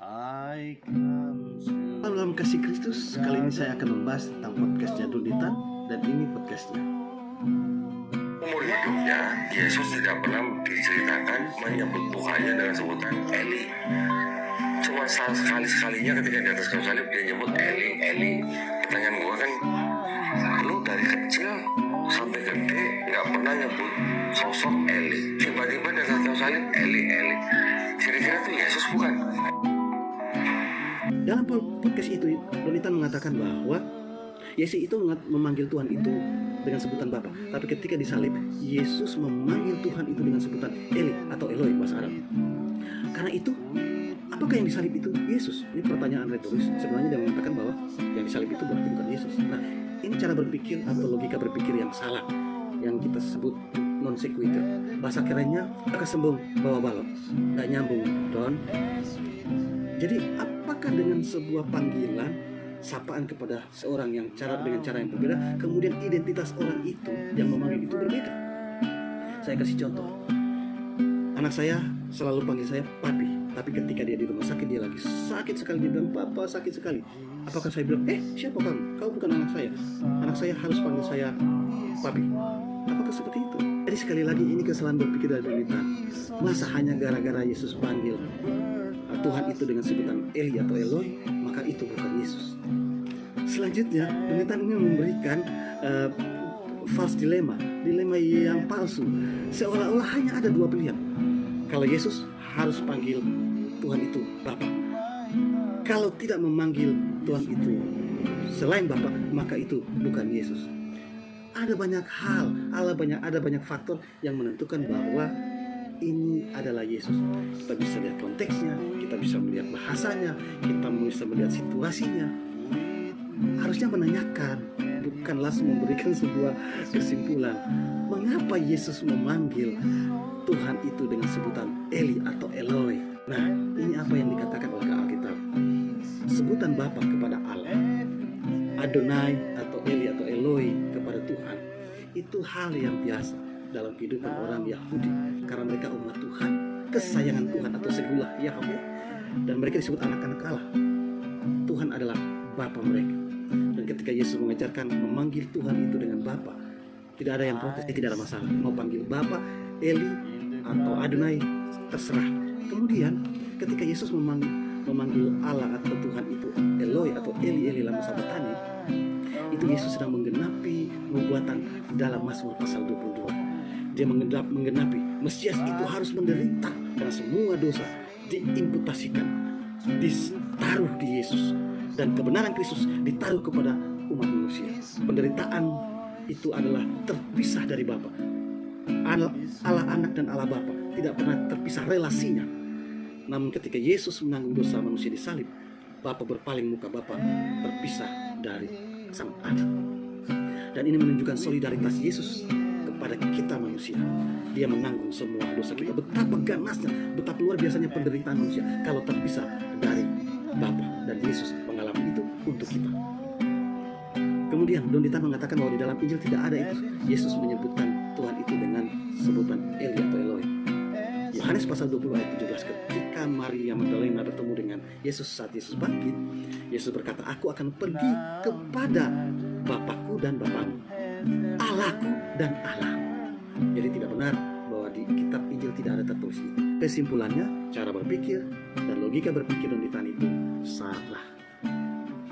Salam dalam kasih Kristus. Kali ini saya akan membahas tentang podcastnya Dunitan, dan ini podcastnya. Umur hidupnya, Yesus tidak pernah diceritakan menyebut Tuhannya dengan sebutan Eli. Cuma sekali-sekalinya ketika di atas kayu salib dia nyebut Eli, Eli. Pertanyaan gue kan, lu dari kecil sampai gede nggak pernah nyebut sosok Eli. Tiba-tiba di atas kayu salib Eli, Eli. Kira-kira itu Yesus bukan? Dalam podcast itu, Donitan mengatakan bahwa Yesus itu memanggil Tuhan itu dengan sebutan Bapa. Tapi ketika disalib, Yesus memanggil Tuhan itu dengan sebutan Eli atau Eloi bahasa Arab. Karena itu, apakah yang disalib itu Yesus? Ini pertanyaan retoris. Sebenarnya dia mengatakan bahwa yang disalib itu berarti bukan Yesus. Nah, ini cara berpikir atau logika berpikir yang salah, yang kita sebut non sequitur. Bahasa kerennya kesembung bawa balok, nggak nyambung, Don. Jadi apakah dengan sebuah panggilan, sapaan kepada seorang yang dengan cara yang berbeda, kemudian identitas orang itu yang memanggil itu berbeda? Saya kasih contoh. Anak saya selalu panggil saya papi, tapi ketika dia di rumah sakit, dia lagi sakit sekali, dia bilang, "Papa sakit sekali." Apakah saya bilang, siapa kamu? Kau bukan anak saya. Anak saya harus panggil saya papi. Apakah seperti itu? Jadi sekali lagi ini kesalahan berpikir dari Donitan. Masa hanya gara-gara Yesus panggil Tuhan itu dengan sebutan Eli atau Eloi, maka itu bukan Yesus. Selanjutnya, Donitan ini memberikan false dilema yang palsu. Seolah-olah hanya ada dua pilihan. Kalau Yesus harus panggil Tuhan itu Bapa. Kalau tidak memanggil Tuhan itu selain Bapa, maka itu bukan Yesus. Ada banyak hal, ada banyak faktor yang menentukan bahwa ini adalah Yesus. Kita bisa lihat konteksnya, kita bisa melihat bahasanya, kita bisa melihat situasinya. Harusnya menanyakan, bukan langsung memberikan sebuah kesimpulan. Mengapa Yesus memanggil Tuhan itu dengan sebutan Eli atau Eloi? Nah, ini apa yang dikatakan oleh Alkitab. Sebutan Bapa kepada Allah, Adonai atau Eli atau Eloi kepada Tuhan, itu hal yang biasa dalam kehidupan orang Yahudi, karena mereka umat Tuhan, kesayangan Tuhan atau segulah Yahweh, dan mereka disebut anak-anak Allah. Tuhan adalah Bapa mereka. Dan ketika Yesus mengajarkan memanggil Tuhan itu dengan Bapa, tidak ada yang protes, tidak ada masalah. Mau panggil Bapa, Eli atau Adonai, terserah. Kemudian ketika Yesus memanggil Allah atau Tuhan itu Eloi atau Eli lama sabatani, itu Yesus sedang menggenapi nubuatan dalam Mazmur pasal 22. Dia menggenapi Mesias itu harus menderita karena semua dosa diimputasikan, ditaruh di Yesus, dan kebenaran Kristus ditaruh kepada umat manusia. Penderitaan itu adalah terpisah dari Bapa. Allah Anak dan Allah Bapa tidak pernah terpisah relasinya. Namun ketika Yesus menanggung dosa manusia di salib, Bapa berpaling muka Bapa terpisah dari Sang Anak. Dan ini menunjukkan solidaritas Yesus pada kita manusia. Dia menanggung semua dosa kita. Betapa ganasnya, betapa luar biasanya penderitaan manusia kalau terpisah dari Bapa, dan Yesus mengalami itu untuk kita. Kemudian Donitan mengatakan bahwa di dalam Injil tidak ada itu Yesus menyebutkan Tuhan itu dengan sebutan Eli atau Eloi. Yohanes pasal 20 ayat 17, ketika Maria Magdalena bertemu dengan Yesus saat Yesus bangkit, Yesus berkata, "Aku akan pergi kepada Bapakku dan Bapamu, Allahku dan Allah." Jadi tidak benar bahwa di kitab Injil tidak ada tertulis itu. Kesimpulannya, cara berpikir dan logika berpikir Donitan itu salah.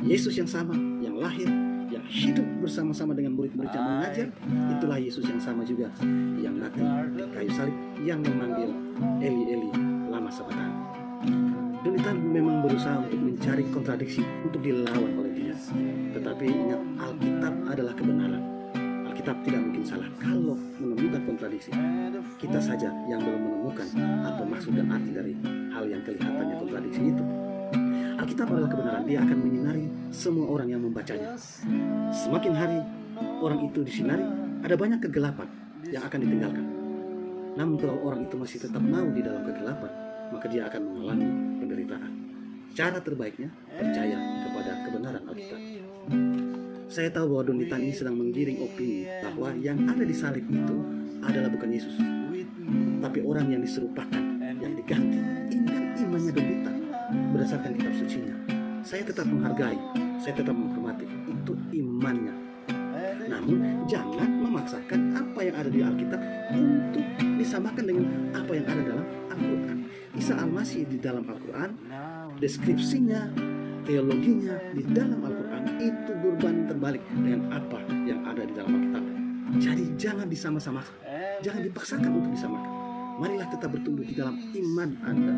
Yesus yang sama, yang lahir, yang hidup bersama-sama dengan murid-murid yang mengajar, itulah Yesus yang sama juga yang mati di kayu salib, yang memanggil Eli, Eli lama sabatani. Donitan memang berusaha untuk mencari kontradiksi untuk dilawan oleh dia. Tetapi ingat, Alkitab adalah kebenaran. Alkitab tidak mungkin salah kalau menemukan kontradiksi. Kita saja yang belum menemukan apa maksud dan arti dari hal yang kelihatannya kontradiksi itu. Alkitab adalah kebenaran. Dia akan menyinari semua orang yang membacanya. Semakin hari orang itu disinari, ada banyak kegelapan yang akan ditinggalkan. Namun kalau orang itu masih tetap mau di dalam kegelapan, maka dia akan mengalami penderitaan. Cara terbaiknya percaya kepada kebenaran Alkitab. Saya tahu bahwa Donitan ini sedang menggiring opini bahwa yang ada di salib itu adalah bukan Yesus, tapi orang yang diserupakan, yang diganti. Ini kan imannya Donitan berdasarkan kitab sucinya. Saya tetap menghargai, saya tetap menghormati. Itu imannya. Namun jangan memaksakan apa yang ada di Alkitab untuk disamakan dengan apa yang ada dalam Al-Quran. Isa Al-Masih di dalam Al-Quran, deskripsinya, teologinya di dalam Al-Quran itu berbanding terbalik dengan apa yang ada di dalam Alkitab. Jadi jangan disama-samakan, jangan dipaksakan untuk disamakan. Marilah tetap bertumbuh di dalam iman Anda.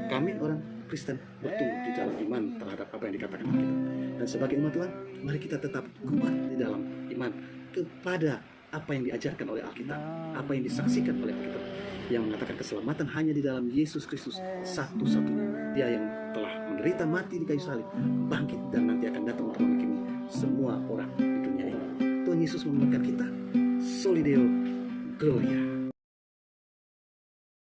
Kami orang Kristen bertumbuh di dalam iman terhadap apa yang dikatakan Alkitab. Dan sebagai umat Tuhan, mari kita tetap kuat di dalam iman kepada apa yang diajarkan oleh Alkitab, apa yang disaksikan oleh Alkitab, yang mengatakan keselamatan hanya di dalam Yesus Kristus satu-satunya. Dia yang telah menderita mati di kayu salib, bangkit dan nanti akan datang untuk menghakimi semua orang di dunia ini. Tuhan Yesus memberkati kita. Soli Deo Gloria.